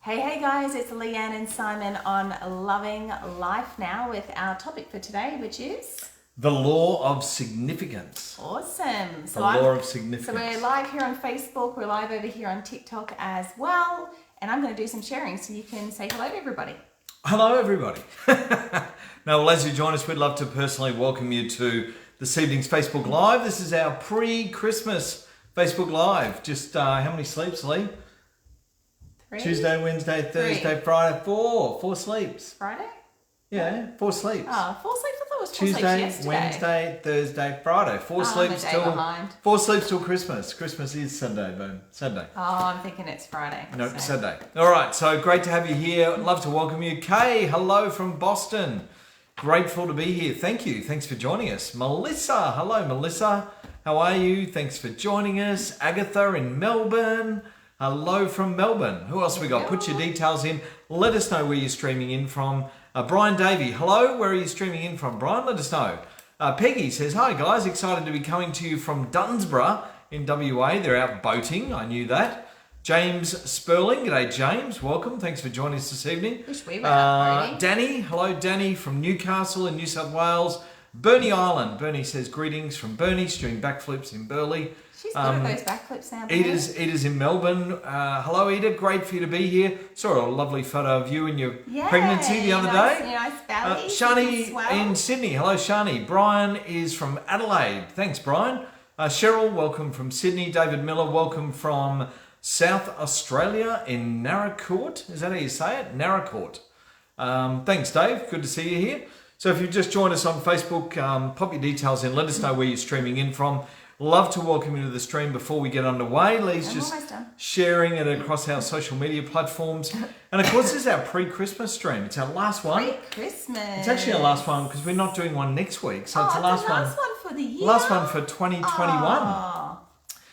Hey guys, it's Leanne and Simon on Loving Life Now with our topic for today, which is... The law of significance. Awesome. The law of significance. So we're live here on Facebook, we're live over here on TikTok as well, and I'm going to do some sharing so you can say hello to everybody. Hello everybody. Now, well, as you join us, we'd love to personally welcome you to this evening's Facebook Live. This is our pre-Christmas Facebook Live. Just how many sleeps, Lee? 3? Tuesday, Wednesday, Thursday, 3. Friday, 4. 4 sleeps. Friday? Yeah, 4 sleeps. Oh, 4 sleeps? I thought it was 4 sleeps Tuesday, yesterday. Wednesday, Thursday, Friday. 4 sleeps till behind. 4 sleeps till Christmas. Christmas is Sunday, boom. Sunday. Oh, I'm thinking it's Friday. No, so. Sunday. All right, so great to have you here. Love to welcome you. Kay, hello from Boston. Grateful to be here. Thank you. Thanks for joining us. Melissa, hello, Melissa. How are you? Thanks for joining us. Agatha in Melbourne. Hello from Melbourne. Who else we got? Put your details in. Let us know where you're streaming in from. Brian Davey, hello. Where are you streaming in from, Brian? Let us know. Peggy says, hi guys, excited to be coming to you from Dunsborough in WA. They're out boating. I knew that. James Sperling, g'day James. Welcome. Thanks for joining us this evening. Wish we were out boating. Danny, hello Danny from Newcastle in New South Wales. Bernie Island. Bernie says greetings from Bernie. She's doing backflips in Burleigh. She's good at those backflips now. Edith's in Melbourne. Hello, Edith. Great for you to be here. Saw a lovely photo of you and your pregnancy the other day. Nice belly. Shani in Sydney. Hello, Shani. Brian is from Adelaide. Thanks, Brian. Cheryl, welcome from Sydney. David Miller, welcome from South Australia in Narracourt. Is that how you say it? Narracourt. Thanks, Dave. Good to see you here. So if you've just joined us on Facebook, pop your details in. Let us know where you're streaming in from. Love to welcome you to the stream before we get underway. Lee's just sharing it across our social media platforms. And of course, this is our pre-Christmas stream. It's our last one. Pre-Christmas. It's actually our last one because we're not doing one next week. So it's the last one for the year. Last one for 2021.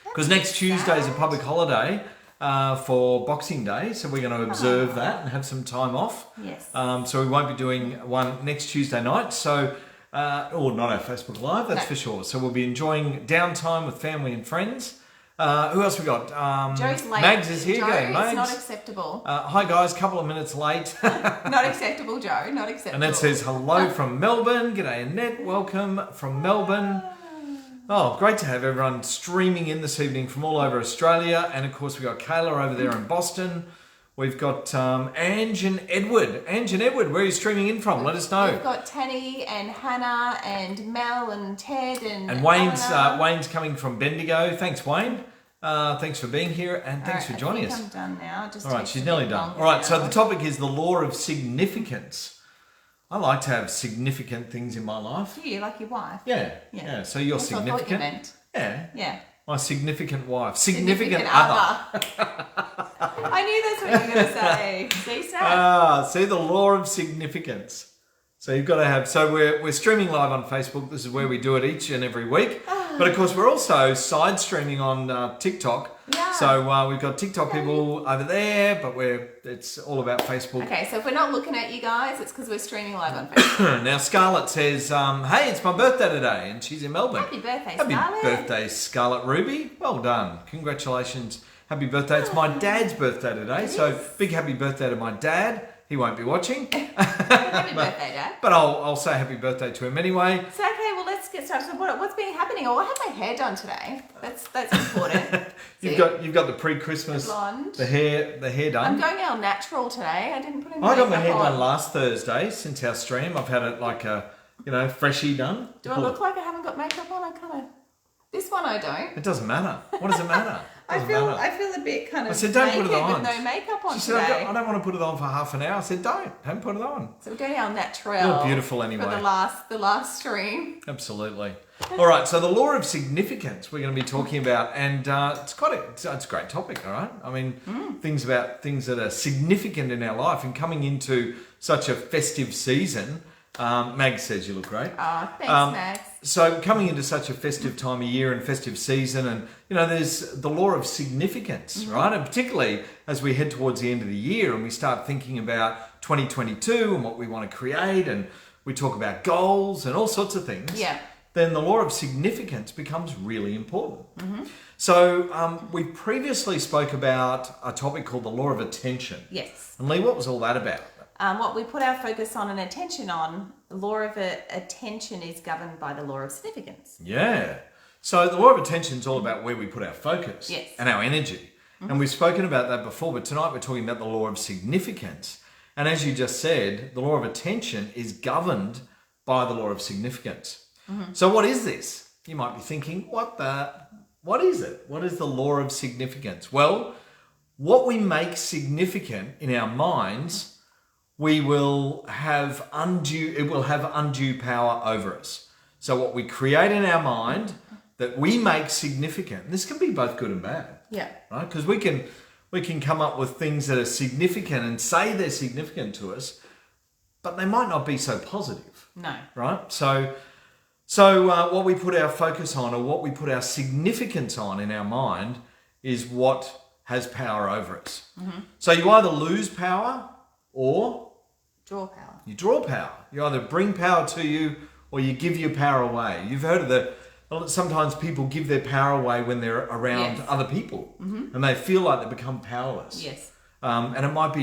Because next Tuesday is a public holiday for Boxing Day. So we're going to observe that and have some time off. Yes. So we won't be doing one next Tuesday night. So... or not our Facebook Live, that's for sure. So we'll be enjoying downtime with family and friends. Who else we got? Joe's late. Mags is here. Joe, Mags. it's not acceptable. Hi guys, couple of minutes late. Not acceptable, Joe. Not acceptable. And that says hello from Melbourne. G'day Annette, welcome from Melbourne. Oh, great to have everyone streaming in this evening from all over Australia. And of course we got Kayla over there in Boston. We've got Ange and Edward. Ange and Edward, where are you streaming in from? Let us know. We've got Tanny and Hannah and Mel and Ted and Wayne's coming from Bendigo. Thanks, Wayne. Thanks for being here and thanks for joining us. I'm done now. All right, she's nearly done. All right, so the topic is the law of significance. I like to have significant things in my life. Do you, like your wife? Yeah. So you're significant. That's what I thought you meant. Yeah. My significant wife. Significant other. I knew that's what you were going to say. See, Snap? See the law of significance. So you've got to have... So we're streaming live on Facebook. This is where we do it each and every week. But of course, we're also side streaming on TikTok. Yeah. So we've got TikTok people over there, but it's all about Facebook. Okay, so if we're not looking at you guys, it's because we're streaming live on Facebook. Now, Scarlett says, hey, it's my birthday today, and she's in Melbourne. Happy birthday, Scarlett. Happy birthday, Scarlett Ruby. Well done. Congratulations. Happy birthday. It's my dad's birthday today, so big happy birthday to my dad. He won't be watching. Happy birthday, Dad. But I'll say happy birthday to him anyway. So, okay, well, let's get started. So what's been happening? Oh, I had my hair done today. That's important. You've got the pre-Christmas, the hair done. I'm going all natural today. I didn't put any I got my makeup hair on. done last Thursday since our stream. I've had it like a, freshie done. Do I look like I haven't got makeup on? I kind of... This one I don't. It doesn't matter. What does it matter? I feel a bit kind of I said, don't put it on. with no makeup on she said, today. I don't want to put it on for half an hour. I said, don't put it on. So we're doing our natural. You're beautiful anyway. For the last stream. Absolutely. All right, so the law of significance we're going to be talking about, and it's a great topic, all right? I mean, things that are significant in our life, and coming into such a festive season. Mag says you look great. Oh, thanks, Max. So coming into such a festive time of year and festive season, and there's the law of significance, right? And particularly as we head towards the end of the year and we start thinking about 2022 and what we want to create, and we talk about goals and all sorts of things. Yeah. then the law of significance becomes really important. So we previously spoke about a topic called the law of attention. Yes. And Lee, what was all that about? What we put our focus on and attention on, the law of attention is governed by the law of significance. Yeah. So the law of attention is all about where we put our focus and our energy. And we've spoken about that before, but tonight we're talking about the law of significance. And as you just said, the law of attention is governed by the law of significance. So what is this? You might be thinking, what is it? What is the law of significance? Well, what we make significant in our minds, it will have undue power over us. So what we create in our mind that we make significant, this can be both good and bad. Yeah. Right? Because we can come up with things that are significant and say they're significant to us, but they might not be so positive. No. Right? So what we put our focus on, or what we put our significance on in our mind, is what has power over us. So you either lose power or Draw power. you draw power. You either bring power to you or you give your power away. You've heard of sometimes people give their power away when they're around other people, and they feel like they become powerless. Yes. And it might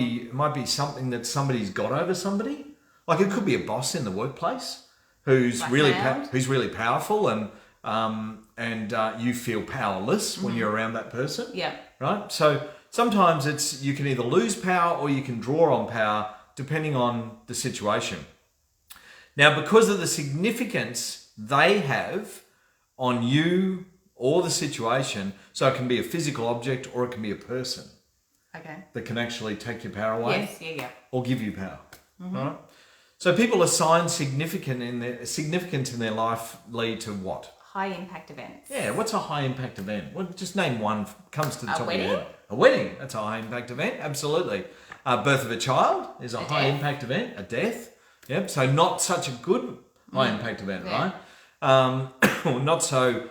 be something that somebody's got over somebody. Like it could be a boss in the workplace who's Like really powerful, and you feel powerless when you're around that person. Yeah. Right. So sometimes you can either lose power or you can draw on power depending on the situation. Now, because of the significance they have on you or the situation, so it can be a physical object or it can be a person that can actually take your power away or give you power. Right? So people assign significance in their life lead to what? High impact events. Yeah, what's a high impact event? Well, just name one comes to the top of your wedding? head. A wedding, that's a high impact event, absolutely. Birth of a child is a high impact event. A death, yep. So not such a good high impact event, right? Not so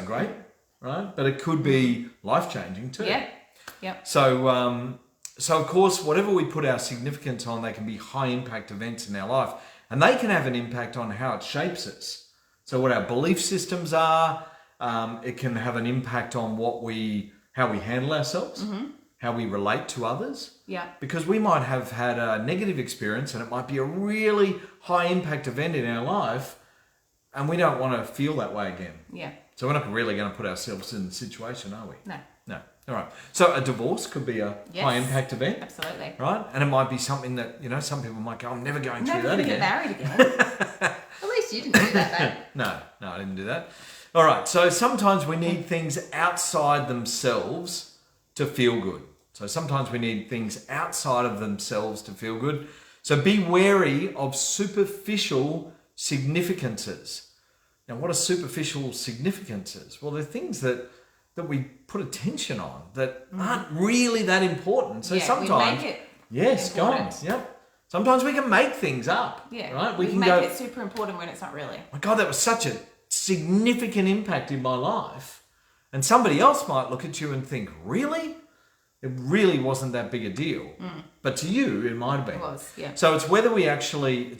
great, right? But it could be life changing too. Yeah. Yep. So of course, whatever we put our significance on, they can be high impact events in our life, and they can have an impact on how it shapes us. So what our belief systems are, it can have an impact on how we handle ourselves, how we relate to others. Yeah. Because we might have had a negative experience and it might be a really high impact event in our life, and we don't want to feel that way again. Yeah. So we're not really going to put ourselves in the situation, are we? No. No. All right. So a divorce could be a high impact event. Absolutely. Right? And it might be something that, some people might go, I'm never going through that again. Get married again. At least you didn't do that, though. No, I didn't do that. All right. So sometimes we need things outside themselves to feel good. So sometimes we need things outside of themselves to feel good. So be wary of superficial significances. Now, what are superficial significances? Well, they're things that we put attention on that aren't really that important. So sometimes we make it important. Go on. Yep. Sometimes we can make things up. Yeah. Right? We can make it super important when it's not really. My God, that was such a significant impact in my life. And somebody else might look at you and think, really? It really wasn't that big a deal. But to you, it might have been. It was, yeah. So it's whether we actually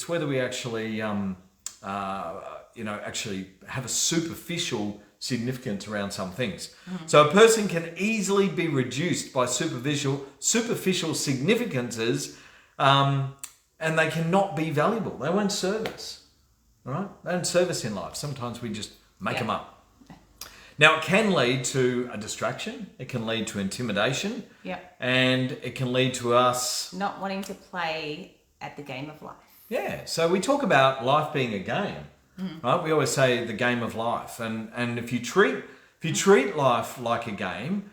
actually have a superficial significance around some things. So a person can easily be reduced by superficial significances, and they cannot be valuable. They won't serve us. All right? They don't serve us in life. Sometimes we just make them up. Now, it can lead to a distraction. It can lead to intimidation. Yeah. And it can lead to us not wanting to play at the game of life. Yeah. So we talk about life being a game, right? We always say the game of life. And if you treat life like a game,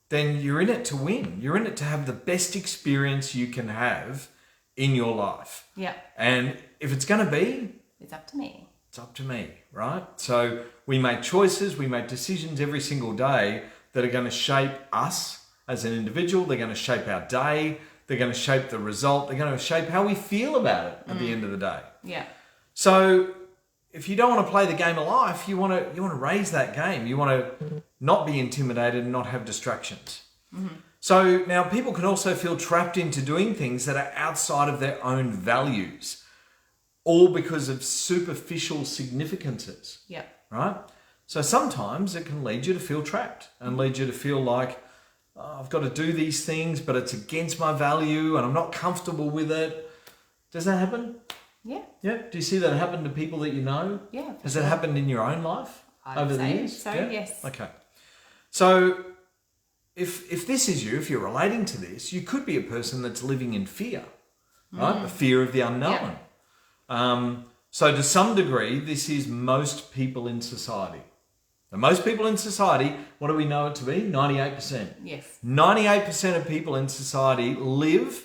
then you're in it to win. You're in it to have the best experience you can have in your life. Yeah. And if it's going to be, it's up to me. It's up to me, right? So we make choices, we make decisions every single day that are going to shape us as an individual. They're going to shape our day. They're going to shape the result. They're going to shape how we feel about it at the end of the day. Yeah. So if you don't want to play the game of life, you want to raise that game. You want to not be intimidated and not have distractions. So now people can also feel trapped into doing things that are outside of their own values. all because of superficial significances, Yeah. right? So sometimes it can lead you to feel trapped and lead you to feel like, oh, I've got to do these things, but it's against my value and I'm not comfortable with it. Does that happen? Yeah. Yeah. Do you see that happen to people that you know? Yeah. Has it happened in your own life over the years? So, yes. Okay. So if this is you, if you're relating to this, you could be a person that's living in fear, right? The fear of the unknown. So to some degree, this is most people in society. And most people in society, what do we know it to be? 98%. Yes. 98% of people in society live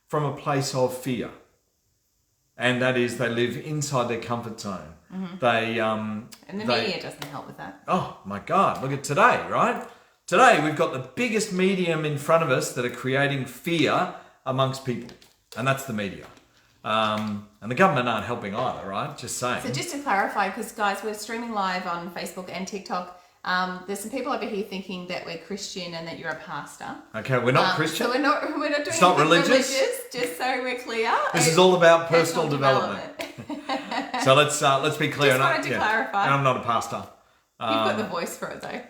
from a place of fear. And that is, they live inside their comfort zone. And the media doesn't help with that. Oh my God, look at today, right? Today we've got the biggest medium in front of us that are creating fear amongst people. And that's the media. And the government aren't helping either, right? Just saying. So just to clarify, because guys, we're streaming live on Facebook and TikTok. There's some people over here thinking that we're Christian and that you're a pastor. Okay, we're not Christian. So we're not doing It's not anything religious. just so we're clear. This is all about personal development. So let's be clear. Just wanted to clarify. And I'm not a pastor. You've got the voice for it though.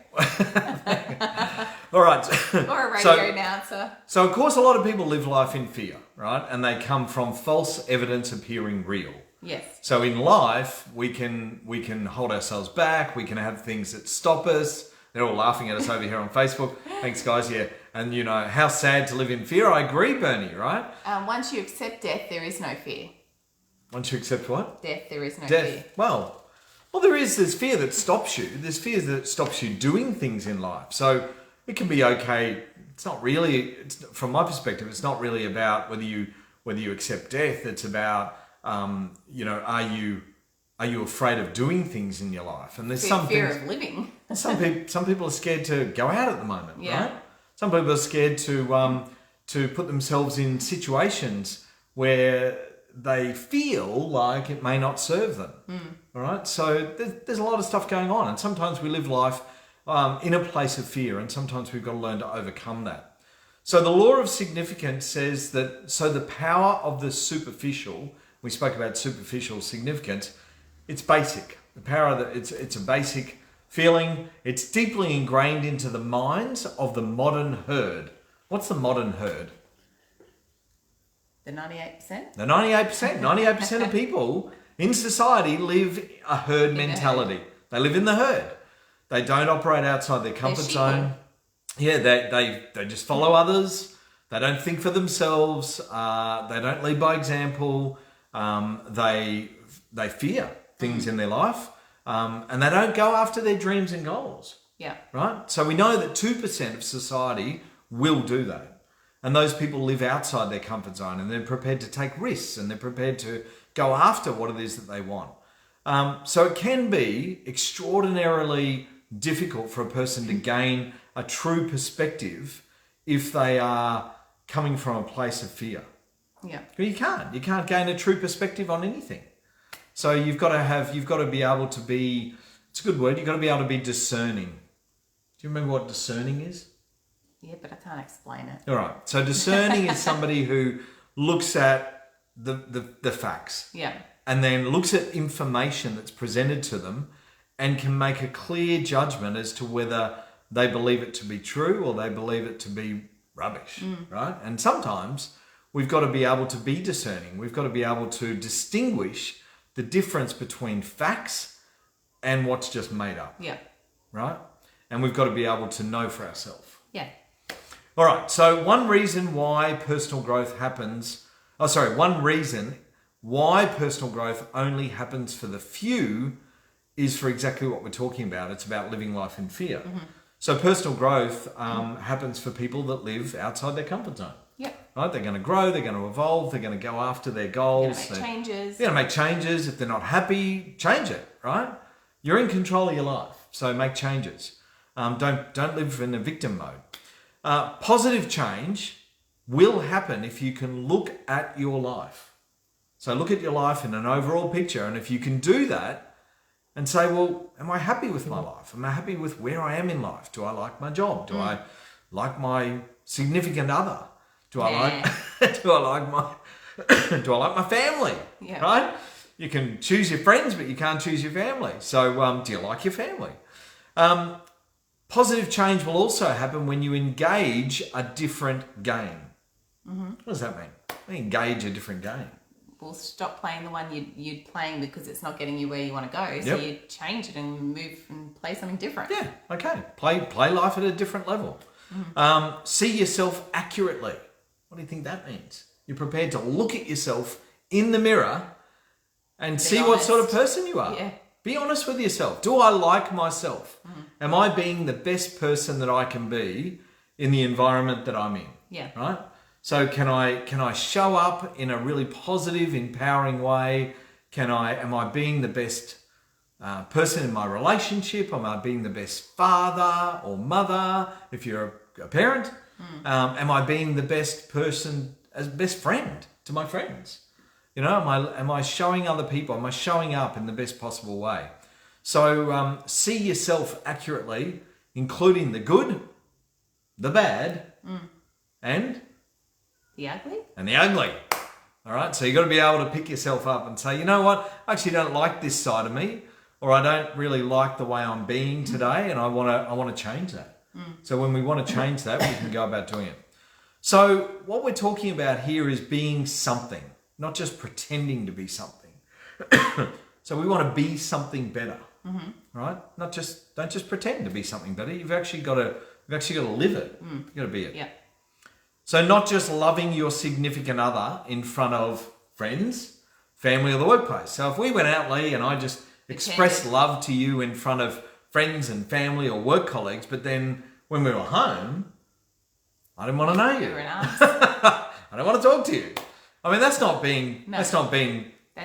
All right. Or a radio announcer. So of course a lot of people live life in fear, right? And they come from false evidence appearing real. Yes. So in life, we can hold ourselves back. We can have things that stop us. They're all laughing at us over here on Facebook. Thanks, guys. Yeah. And you know, how sad to live in fear. I agree, Bernie, right? Once you accept death, there is no fear. Once you accept what? Death, there is no Death. fear. Well, there's fear that stops you. There's fear that stops you doing things in life. So it can be okay. It's not really, from my perspective, it's not really about whether you accept death. It's about, you know, are you afraid of doing things in your life? And there's some fear things, of living. some people are scared to go out at the moment, Yeah. right? Some people are scared to put themselves in situations where they feel like it may not serve them. All right, so there's a lot of stuff going on, and sometimes we live life in a place of fear, and sometimes we've got to learn to overcome that. So the law of significance says that, so the power of the superficial, we spoke about superficial significance, it's basic. The power that it's a basic feeling. It's deeply ingrained into the minds of the modern herd. What's the modern herd? The 98%? The 98%. 98% of people in society live a herd mentality. They live in the herd. They don't operate outside their comfort zone. Yeah, they just follow others. They don't think for themselves. They don't lead by example. They fear things in their life. And they don't go after their dreams and goals. Yeah. Right? So we know that 2% of society will do that. And those people live outside their comfort zone, and they're prepared to take risks, and they're prepared to go after what it is that they want. So it can be extraordinarily difficult for a person to gain a true perspective if they are coming from a place of fear. Yeah. You can't gain a true perspective on anything. So you've got to be able to be, it's a good word, you've got to be able to be discerning. Do you remember what discerning is? Yeah, but I can't explain it. All right. So discerning is somebody who looks at the facts. Yeah. And then looks at information that's presented to them and can make a clear judgment as to whether they believe it to be true or they believe it to be rubbish, right? And sometimes we've got to be able to be discerning. We've got to be able to distinguish the difference between facts and what's just made up. Yeah. Right? And we've got to be able to know for ourselves. Yeah. All right. So one reason why personal growth only happens for the few is for exactly what we're talking about. It's about living life in fear. Mm-hmm. So personal growth happens for people that live outside their comfort zone. Yep. Right? They're going to grow, they're going to evolve, they're going to go after their goals. They're going to make changes. They're going to make changes. If they're not happy, change it, right? You're in control of your life, so make changes. Don't live in a victim mode. Positive change will happen if you can look at your life. So look at your life in an overall picture, and if you can do that and say, well, am I happy with my life? Am I happy with where I am in life? Do I like my job? Do I like my significant other? Do I like my family? Yeah. Right? You can choose your friends, but you can't choose your family. So do you like your family? Positive change will also happen when you engage a different game. What does that mean? Engage a different game. Well, stop playing the one you're playing because it's not getting you where you want to go. So you change it and move and play something different. Yeah, okay. Play life at a different level. See yourself accurately. What do you think that means? You're prepared to look at yourself in the mirror and see what sort of person you are. Yeah. Be honest with yourself. Do I like myself? Am I being the best person that I can be in the environment that I'm in? Yeah. Right? So can I show up in a really positive, empowering way? Am I being the best person in my relationship? Am I being the best father or mother if you're a parent? Am I being the best person as best friend to my friends? You know, am I showing other people? Am I showing up in the best possible way? So see yourself accurately, including the good, the bad, and the ugly. And the ugly. All right. So you got to be able to pick yourself up and say, you know what? I actually don't like this side of me, or I don't really like the way I'm being today, and I want to change that. So when we want to change that, we can go about doing it. So what we're talking about here is being something, not just pretending to be something. So we want to be something better, right? Don't just pretend to be something better. You've actually got to live it. You've got to be it. Yeah. So not just loving your significant other in front of friends, family, or the workplace. So if we went out, Lee, and I just expressed love to you in front of friends and family or work colleagues, but then when we were home, I didn't want to know you. You were an ass. I don't want to talk to you. I mean, that's not being. That's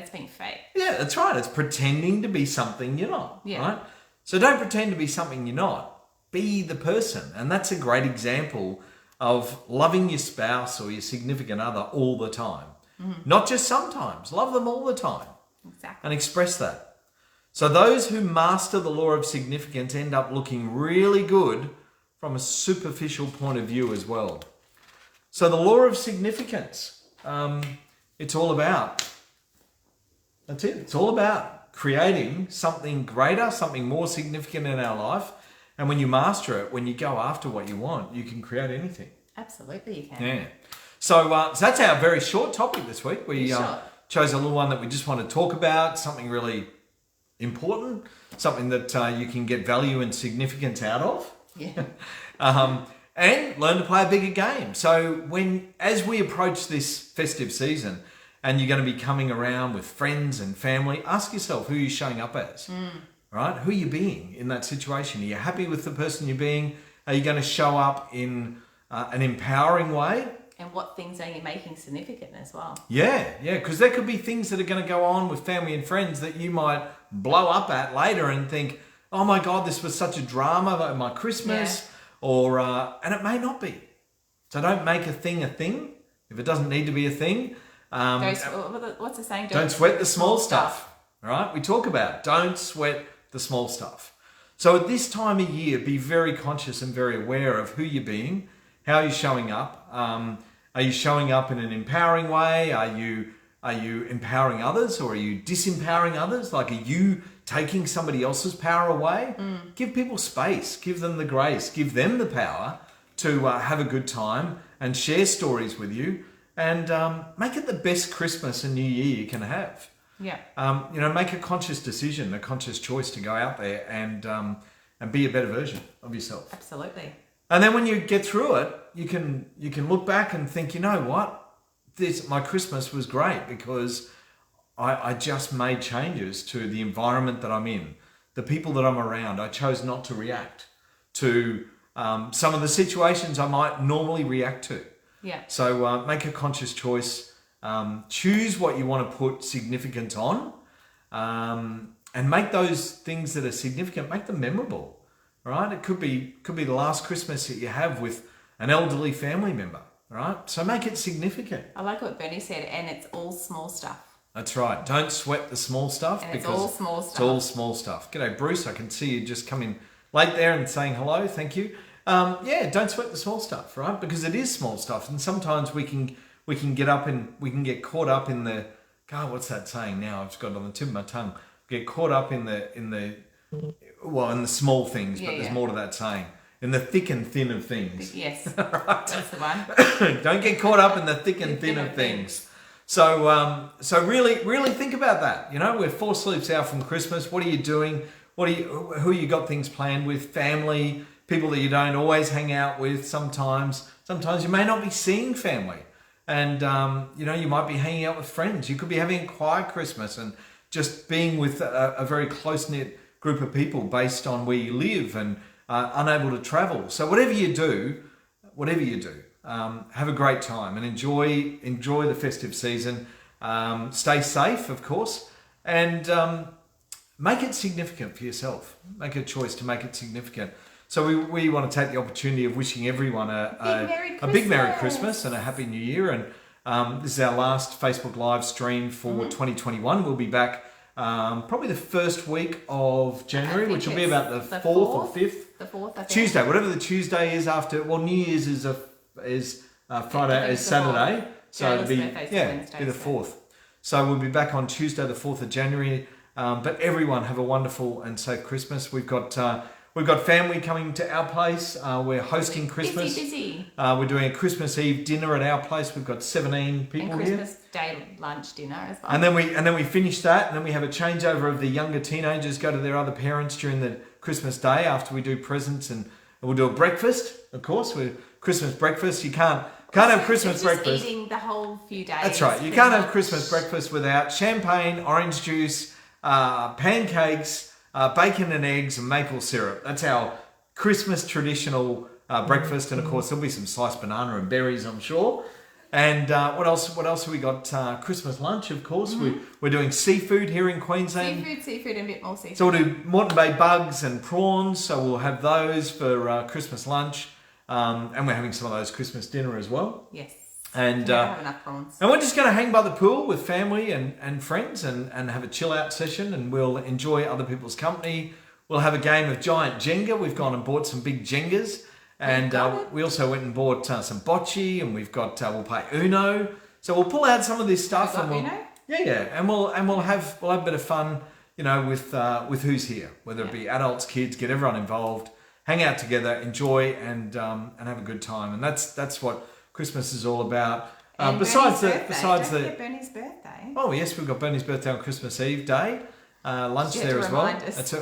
being fake. Yeah, that's right. It's pretending to be something you're not. Yeah. Right. So don't pretend to be something you're not. Be the person, and that's a great example of loving your spouse or your significant other all the time. Not just sometimes. Love them all the time. Exactly. And express that. So those who master the law of significance end up looking really good from a superficial point of view as well. So the law of significance, it's all about, that's it. It's all about creating something greater, something more significant in our life. And when you master it, when you go after what you want, you can create anything. Absolutely, you can. Yeah. So that's our very short topic this week. We Short. chose a little one that we just want to talk about, something really important, something that you can get value and significance out of. Yeah. And learn to play a bigger game. So as we approach this festive season and you're going to be coming around with friends and family, ask yourself, who are you showing up as? Right? Who are you being in that situation? Are you happy with the person you're being? Are you going to show up in an empowering way? And what things are you making significant as well? Yeah, because there could be things that are going to go on with family and friends that you might blow up at later and think, oh my God, this was such a drama at my Christmas, and it may not be. So don't make a thing if it doesn't need to be a thing. What's the saying? Don't sweat the small stuff. All right, we talk about don't sweat the small stuff. So at this time of year, be very conscious and very aware of who you're being, how you're showing up. Are you showing up in an empowering way? Are you empowering others, or are you disempowering others? Like, are you taking somebody else's power away? Give people space, give them the grace, give them the power to have a good time and share stories with you, and make it the best Christmas and New Year you can have. Yeah. Make a conscious decision, a conscious choice to go out there and be a better version of yourself. Absolutely. And then when you get through it, you can look back and think, you know what? My Christmas was great because I just made changes to the environment that I'm in, the people that I'm around. I chose not to react to some of the situations I might normally react to. Yeah. So make a conscious choice. Choose what you want to put significance on, and make those things that are significant, make them memorable. Right? It could be the last Christmas that you have with an elderly family member. Right? So make it significant. I like what Bernie said, and it's all small stuff. That's right. Don't sweat the small stuff, and because it's all small stuff. It's all small stuff. G'day, Bruce. I can see you just coming late there and saying hello. Thank you. Don't sweat the small stuff, right? Because it is small stuff, and sometimes we can get caught up in God, what's that saying now? I've just got it on the tip of my tongue. Get caught up in the small things, but there's more to that saying. In the thick and thin of things. Yes, right. That's the one. Don't get caught up in the thick and thin of things. So really think about that. You know, we're 4 sleeps out from Christmas. What are you doing? Who you got things planned with? Family, people that you don't always hang out with. Sometimes you may not be seeing family, and you might be hanging out with friends. You could be having a quiet Christmas and just being with a very close knit group of people based on where you live and unable to travel. So whatever you do, have a great time and enjoy the festive season. Stay safe, of course, and make it significant for yourself. Make a choice to make it significant. So we want to take the opportunity of wishing everyone a big Merry Christmas and a Happy New Year. And this is our last Facebook live stream for 2021. We'll be back probably the first week of January, which will be about the 4th or 5th. The 4th, I think. Tuesday, whatever the Tuesday is after. Well, New Year's is Friday, is Saturday, so it'll be the 4th. So we'll be back on Tuesday, the 4th of January. But everyone have a wonderful and safe Christmas. We've got family coming to our place. We're hosting Christmas. Busy. We're doing a Christmas Eve dinner at our place. We've got 17 people and here. Christmas Day lunch dinner as well. And then we finish that, and then we have a changeover of the younger teenagers go to their other parents during the Christmas Day after we do presents, and we'll do a breakfast, of course. With Christmas breakfast. You can't have Christmas breakfast. Eating the whole few days. That's right. You can't have Christmas breakfast without champagne, orange juice, pancakes, bacon and eggs, and maple syrup. That's our Christmas traditional breakfast, and of course there'll be some sliced banana and berries, I'm sure. And what else have we got? Christmas lunch, of course. We're doing seafood here in Queensland. Seafood, and a bit more seafood. So we'll do Moreton Bay bugs and prawns. So we'll have those for Christmas lunch, and we're having some of those Christmas dinner as well. Yes. And have enough prawns. And we're just going to hang by the pool with family and friends and have a chill out session, and we'll enjoy other people's company. We'll have a game of giant Jenga. We've gone and bought some big Jengas. And we also went and bought some bocce, and we've got we'll play Uno. So we'll pull out some of this stuff, and Uno? and we'll have a bit of fun, with who's here, whether it be adults, kids, get everyone involved, hang out together, enjoy, and have a good time. And that's what Christmas is all about. Besides Bernie's birthday. Oh yes, we've got Bernie's birthday on Christmas Eve day. Lunch there as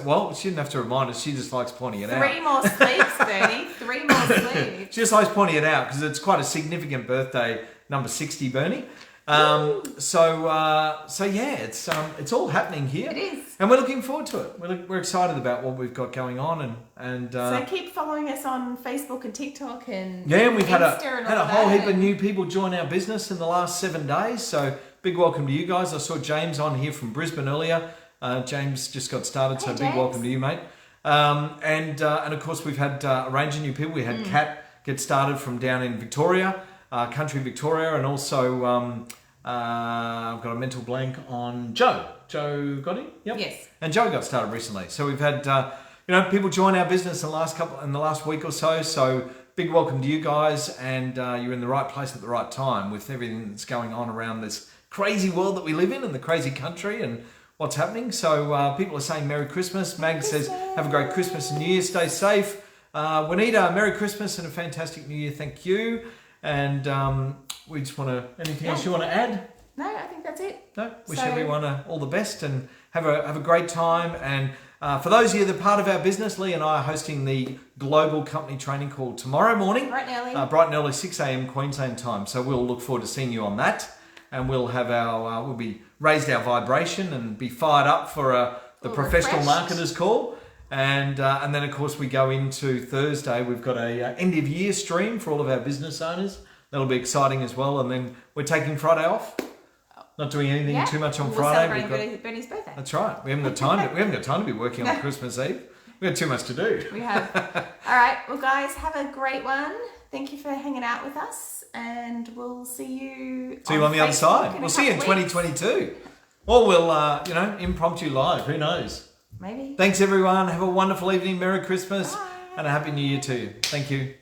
well. She didn't have to remind us. She just likes pointing it out. 3 more sleeps, Bernie. 3 more sleeps. She just likes pointing it out because it's quite a significant birthday, number 60, Bernie. So yeah, it's all happening here. It is, and we're looking forward to it. We're excited about what we've got going on, and so keep following us on Facebook and TikTok and we've had Insta a whole heap of new people join our business in the last 7 days. So big welcome to you guys. I saw James on here from Brisbane earlier. James just got started, so big welcome to you, mate. And of course we've had a range of new people. We had Kat get started from down in Victoria, country Victoria, and also I've got a mental blank on Joe. Joe Gotti? Yep. Yes. And Joe got started recently. So we've had people join our business in the last week or so. So big welcome to you guys, and you're in the right place at the right time with everything that's going on around this crazy world that we live in and the crazy country and what's happening. So people are saying Merry Christmas. Mag says have a great Christmas and New Year. Stay safe. Juanita, Merry Christmas and a fantastic New Year. Thank you. And we just want to, anything else you want to add? No, I think that's it. No, wish everyone all the best and have a great time. And for those of you that are part of our business, Lee and I are hosting the Global Company Training Call tomorrow morning. Bright and early, 6 a.m. Queensland time. So we'll look forward to seeing you on that. And we'll have we'll be raised our vibration and be fired up for the professional marketers call. And then of course we go into Thursday. We've got a end of year stream for all of our business owners. That'll be exciting as well. And then we're taking Friday off. Not doing anything too much on Friday. Celebrating Bernie's birthday. That's right. We haven't got time to be working on Christmas Eve. We've got too much to do. We have. All right. Well, guys, have a great one. Thank you for hanging out with us, and we'll see you. On the other side. We'll see you in 2022, or we'll impromptu live. Who knows? Maybe. Thanks everyone. Have a wonderful evening. Merry Christmas. Bye. And a Happy New Year to you. Thank you.